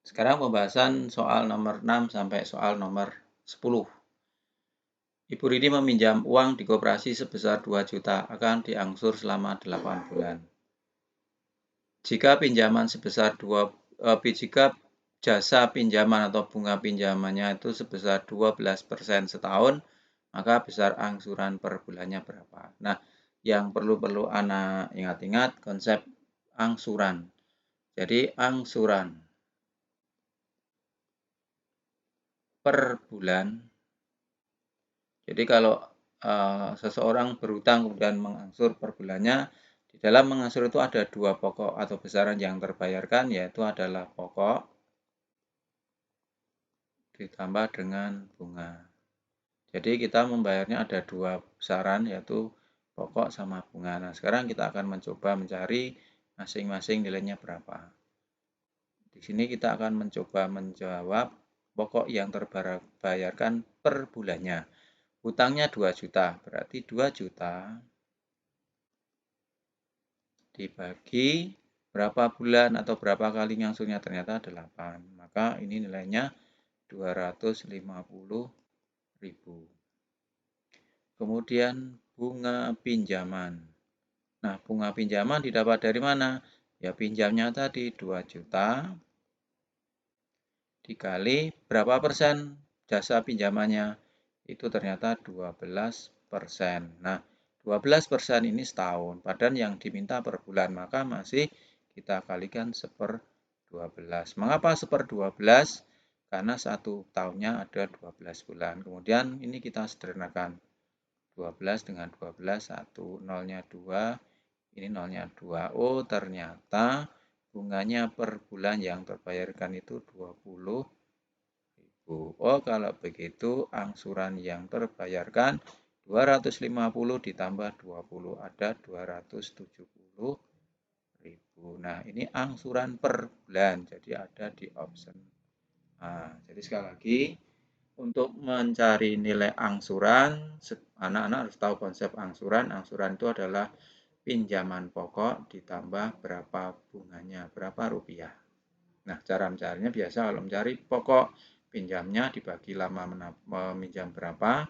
Sekarang pembahasan soal nomor 6 sampai soal nomor 10. Ibu Rini meminjam uang di koperasi sebesar 2 juta akan diangsur selama 8 bulan. Jika pinjaman sebesar jika jasa pinjaman atau bunga pinjamannya itu sebesar 12% setahun, maka besar angsuran per bulannya berapa? Nah, yang perlu anak ingat-ingat konsep angsuran. Jadi angsuran per bulan. Jadi kalau seseorang berutang kemudian mengangsur per bulannya, di dalam mengangsur itu ada dua pokok atau besaran yang terbayarkan, yaitu adalah pokok ditambah dengan bunga. Jadi kita membayarnya ada dua besaran, yaitu pokok sama bunga. Nah, sekarang kita akan mencoba mencari masing-masing nilainya berapa. Di sini kita akan mencoba menjawab pokok yang terbayarkan per bulannya. Hutangnya 2 juta, berarti 2 juta dibagi berapa bulan atau berapa kali ngangsurnya, ternyata 8. Maka ini nilainya 250.000. Kemudian bunga pinjaman. Nah, bunga pinjaman didapat dari mana? Ya, pinjamnya tadi 2 juta dikali berapa persen jasa pinjamannya? Itu ternyata 12%. Nah, 12% ini setahun, padahal yang diminta per bulan, maka masih kita kalikan 1/12. Mengapa 1/12? Karena satu tahunnya ada 12 bulan. Kemudian ini kita sederhanakan. 12 dengan 12, 1, nolnya 2, ini nolnya 2. Oh, ternyata bunganya per bulan yang terbayarkan itu 20.000. Oh, kalau begitu angsuran yang terbayarkan 250 ditambah 20, ada 270.000. Nah, ini angsuran per bulan, jadi ada di option A. Jadi sekali lagi, untuk mencari nilai angsuran, anak-anak harus tahu konsep angsuran. Angsuran itu adalah pinjaman pokok ditambah berapa bunganya, berapa rupiah. Nah, cara mencarinya biasa kalau mencari pokok pinjamnya dibagi lama meminjam berapa.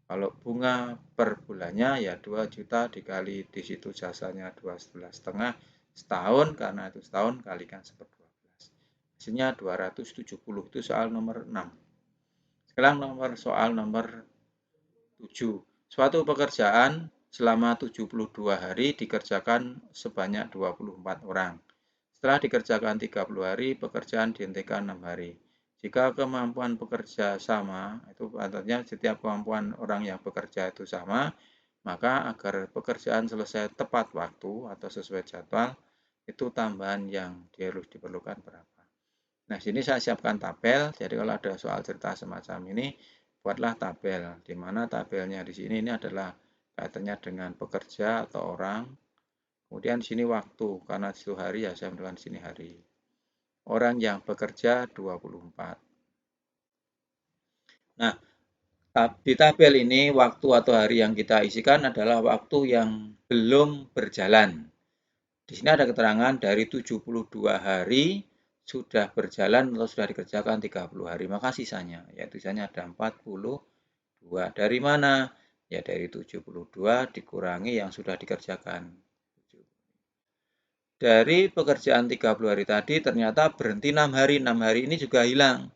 Kalau bunga per bulannya ya 2 juta dikali di situ jasanya 12,5 setahun, karena itu setahun kalikan 1/12. Hasilnya 270, itu soal nomor 6. Sekarang soal nomor 7. Suatu pekerjaan selama 72 hari dikerjakan sebanyak 24 orang. Setelah dikerjakan 30 hari, pekerjaan dihentikan 6 hari. Jika kemampuan pekerja sama, itu artinya setiap kemampuan orang yang bekerja itu sama, maka agar pekerjaan selesai tepat waktu atau sesuai jadwal, itu tambahan yang harus diperlukan berapa. Nah, sini saya siapkan tabel. Jadi kalau ada soal cerita semacam ini, buatlah tabel. Di mana tabelnya di sini ini adalah kaitannya dengan pekerja atau orang. Kemudian di sini waktu, karena di situ hari ya saya menentukan di sini hari. Orang yang bekerja 24. Nah, di tabel ini waktu atau hari yang kita isikan adalah waktu yang belum berjalan. Di sini ada keterangan dari 72 hari sudah berjalan atau sudah dikerjakan 30 hari. Maka sisanya, yaitu sisanya ada 42. Dari mana? Ya dari 72 dikurangi yang sudah dikerjakan. Dari pekerjaan 30 hari tadi ternyata berhenti 6 hari. 6 hari ini juga hilang.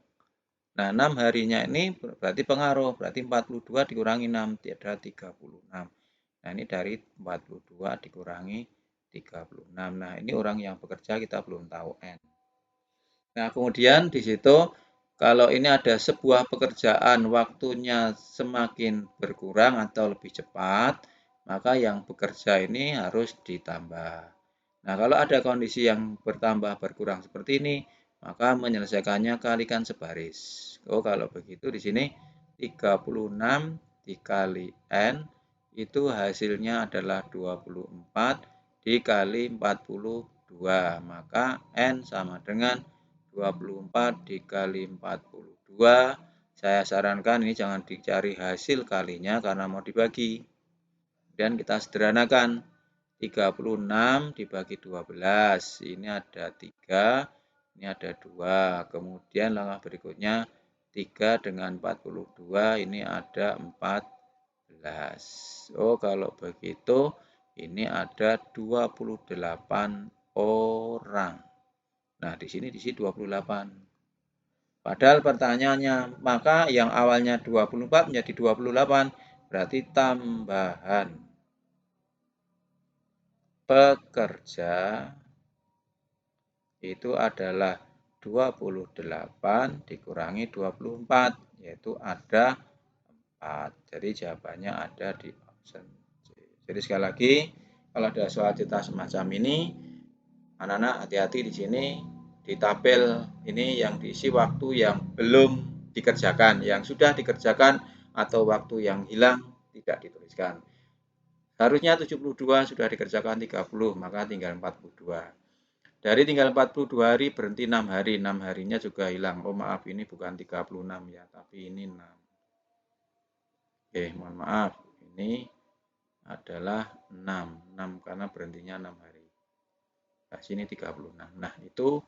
Nah, 6 harinya ini berarti pengaruh. Berarti 42 dikurangi 6, ada 36. Nah, ini dari 42 dikurangi 36. Nah, ini orang yang bekerja kita belum tahu N. Nah, kemudian di situ kalau ini ada sebuah pekerjaan waktunya semakin berkurang atau lebih cepat, maka yang bekerja ini harus ditambah. Nah, kalau ada kondisi yang bertambah berkurang seperti ini, maka menyelesaikannya kalikan sebaris. Oh, kalau begitu di sini 36 dikali N itu hasilnya adalah 24 dikali 42. Maka N sama dengan 24 dikali 42. Saya sarankan ini jangan dicari hasil kalinya karena mau dibagi. Dan kita sederhanakan. 36 dibagi 12, ini ada 3, Ini ada 2. Kemudian langkah berikutnya 3 dengan 42, ini ada 14. Oh, kalau begitu ini ada 28 orang. Nah, di sini 28. Padahal pertanyaannya, maka yang awalnya 24 menjadi 28, berarti tambahan pekerja itu adalah 28 dikurangi 24, yaitu ada 4. Jadi jawabannya ada di option C. Jadi sekali lagi, kalau ada soal cetak semacam ini, anak-anak hati-hati di sini, di tabel ini yang diisi waktu yang belum dikerjakan, yang sudah dikerjakan atau waktu yang hilang tidak dituliskan. Harusnya 72 sudah dikerjakan 30, maka tinggal 42. Dari tinggal 42 hari berhenti 6 hari. 6 harinya juga hilang. Oh maaf, ini bukan 36 ya, tapi ini 6. Oke, mohon maaf. Ini adalah 6. 6 karena berhentinya 6 hari. Nah, sini 36. Nah, itu.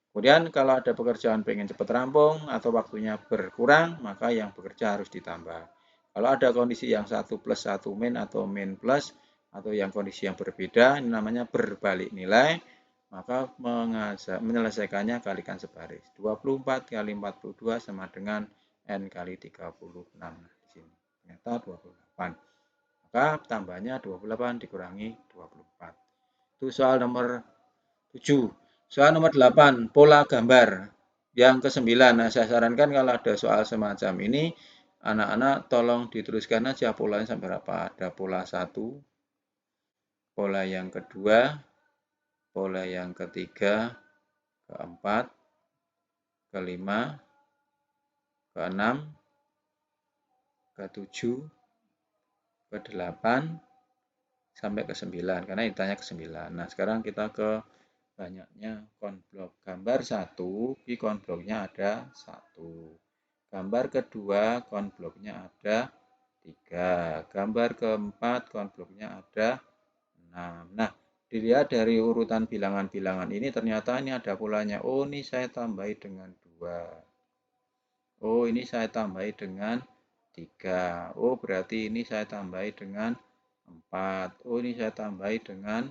Kemudian kalau ada pekerjaan pengen cepat rampung atau waktunya berkurang, maka yang bekerja harus ditambah. Kalau ada kondisi yang 1 plus 1 min atau min plus, atau yang kondisi yang berbeda, ini namanya berbalik nilai, maka menyelesaikannya kalikan sebaris. 24 kali 42 sama dengan N kali 36. Nah, di sini ternyata 28. Maka tambahnya 28 dikurangi 24. Itu soal nomor 7. Soal nomor 8, pola gambar. Yang ke-9, nah saya sarankan kalau ada soal semacam ini, anak-anak tolong dituliskan aja polanya sampai berapa. Ada pola 1, pola yang kedua, pola yang ketiga, keempat, kelima, keenam, ketujuh, ke-8, sampai ke-9. Karena ditanya ke-9. Nah, sekarang kita ke banyaknya konblok. Gambar 1, di konbloknya ada 1. Gambar kedua, konbloknya ada 3. Gambar keempat, konbloknya ada 6. Nah, dilihat dari urutan bilangan-bilangan ini, ternyata ini ada polanya. Oh, ini saya tambahi dengan 2. Oh, ini saya tambahi dengan 3. Oh, berarti ini saya tambahi dengan 4. Oh, ini saya tambahi dengan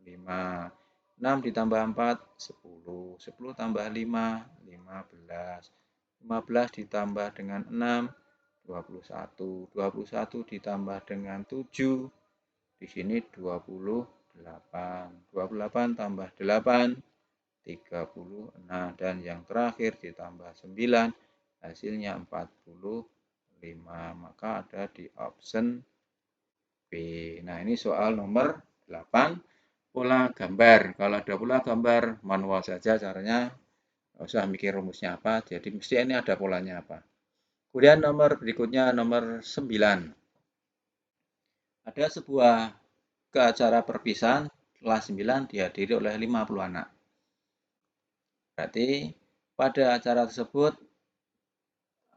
5. 6 ditambah 4, 10. 10 tambah 5, 15. 15 ditambah dengan 6, 21. 21 ditambah dengan 7, di sini 28. 28 tambah 8, 36. Dan yang terakhir ditambah 9, hasilnya 45. Maka ada di option B. Nah, ini soal nomor 8. Pola gambar. Kalau ada pola gambar, manual saja caranya. Nggak usah mikir rumusnya apa. Jadi mesti ini ada polanya apa. Kemudian nomor berikutnya, nomor 9. Ada sebuah acara perpisahan kelas 9 dihadiri oleh 50 anak. Berarti pada acara tersebut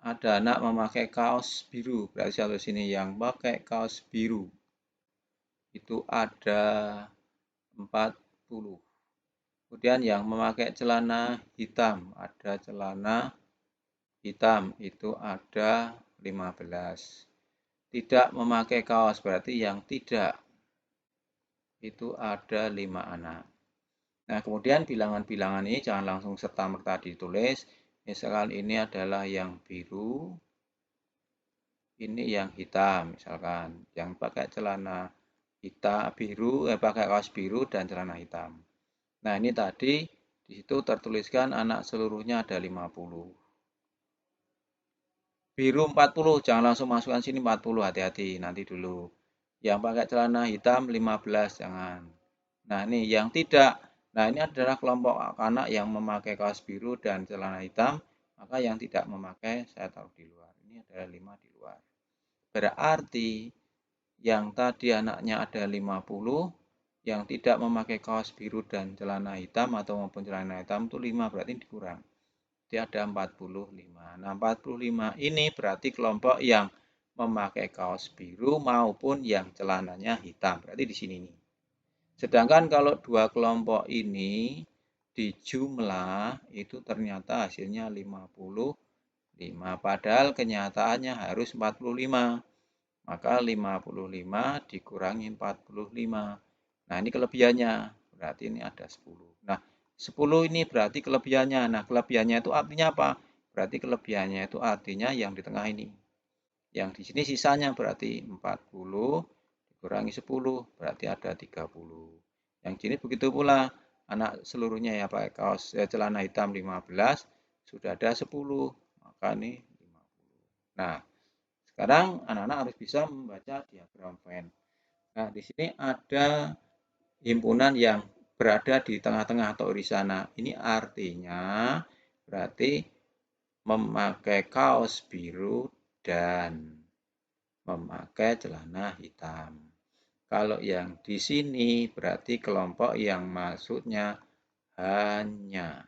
ada anak memakai kaos biru. Berarti satu sini yang pakai kaos biru itu ada 40. Kemudian yang memakai celana hitam, ada celana hitam itu ada 15. Tidak memakai kaos berarti yang tidak itu ada 5 anak. Nah, kemudian bilangan-bilangan ini jangan langsung serta-merta ditulis. Misalkan ini adalah yang biru, ini yang hitam, misalkan yang pakai celana hitam biru, pakai kaos biru dan celana hitam. Nah, ini tadi di situ tertuliskan anak seluruhnya ada 50. Biru 40, jangan langsung masukkan sini 40, hati-hati, nanti dulu. Yang pakai celana hitam 15, jangan. Nah, ini yang tidak. Nah, ini adalah kelompok anak yang memakai kaos biru dan celana hitam, maka yang tidak memakai saya taruh di luar. Ini adalah 5 di luar. Berarti yang tadi anaknya ada 50, yang tidak memakai kaos biru dan celana hitam atau maupun celana hitam itu 5, berarti dikurang. Jadi ada 45. Nah, 45 ini berarti kelompok yang memakai kaos biru maupun yang celananya hitam. Berarti di sini nih. Sedangkan kalau dua kelompok ini dijumlah itu ternyata hasilnya 55. Padahal kenyataannya harus 45. Maka 55 dikurangi 45. Nah, ini kelebihannya. Berarti ini ada 10. Nah, 10 ini berarti kelebihannya. Nah, kelebihannya itu artinya apa? Berarti kelebihannya itu artinya yang di tengah ini. Yang di sini sisanya berarti 40 dikurangi 10, berarti ada 30. Yang sini begitu pula, anak seluruhnya ya pakai kaos celana hitam 15, sudah ada 10, maka ini 50. Nah, sekarang anak-anak harus bisa membaca diagram Venn. Nah, di sini ada himpunan yang berada di tengah-tengah atau irisana. Ini artinya berarti memakai kaos biru dan memakai celana hitam. Kalau yang di sini berarti kelompok yang maksudnya hanya.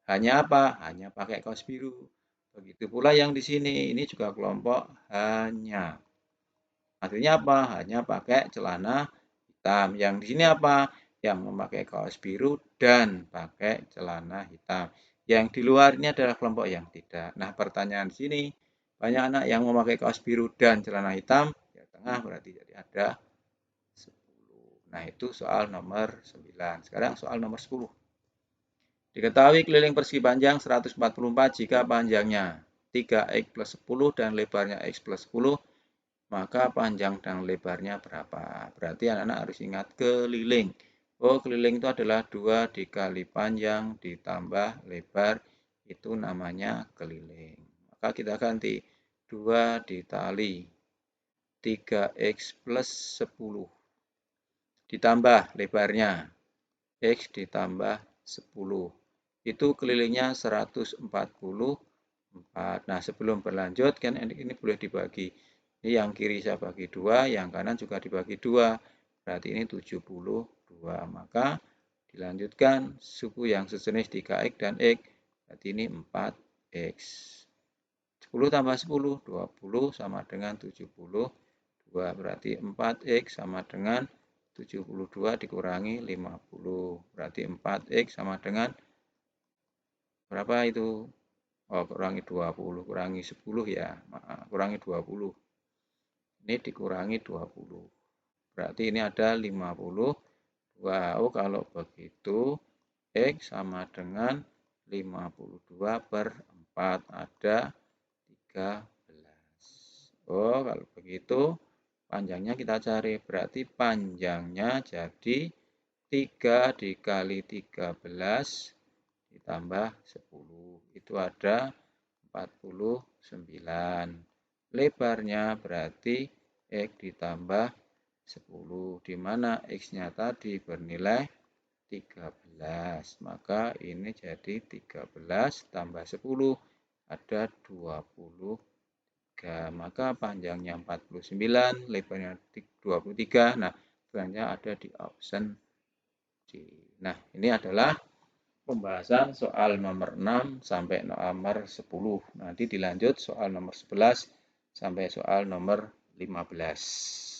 Hanya apa? Hanya pakai kaos biru. Begitu pula yang di sini, ini juga kelompok hanya. Artinya apa? Hanya pakai celana hitam. Yang di sini apa? Yang memakai kaos biru dan pakai celana hitam. Yang di luar ini adalah kelompok yang tidak. Nah, pertanyaan di sini, banyak anak yang memakai kaos biru dan celana hitam, ya tengah berarti jadi ada 10. Nah, itu soal nomor 9. Sekarang soal nomor 10. Diketahui keliling persegi panjang 144 jika panjangnya 3x plus 10 dan lebarnya x plus 10, maka panjang dan lebarnya berapa? Berarti anak-anak harus ingat keliling. Oh, keliling itu adalah 2 dikali panjang ditambah lebar, itu namanya keliling. Maka kita ganti 2 dikali 3x plus 10 ditambah lebarnya x ditambah 10. Itu kelilingnya 144. Nah, sebelum berlanjut kan ini boleh dibagi. Ini yang kiri saya bagi 2, yang kanan juga dibagi 2. Berarti ini 72. Maka dilanjutkan suku yang sejenis 3x dan x. Berarti ini 4x. 10 tambah 10, 20 sama dengan 72. Berarti 4x sama dengan 72 dikurangi 50. Berarti 4x sama dengan berapa itu? Oh, kurangi 20, kurangi 10 ya. Kurangi 20. Ini dikurangi 20. Berarti ini ada 50. Oh, kalau begitu x sama dengan 52 per 4. Ada 13. Oh, kalau begitu panjangnya kita cari. Berarti panjangnya jadi 3 dikali 13 ditambah 10. Itu ada 49. Lebarnya berarti x ditambah 10. Di mana x-nya tadi bernilai 13. Maka ini jadi 13 tambah 10 ada 23. Maka panjangnya 49, lebarnya 23. Nah, selanjutnya ada di option D. Nah, ini adalah pembahasan soal nomor 6 sampai nomor 10. Nanti dilanjut soal nomor 11 sampai soal nomor 15.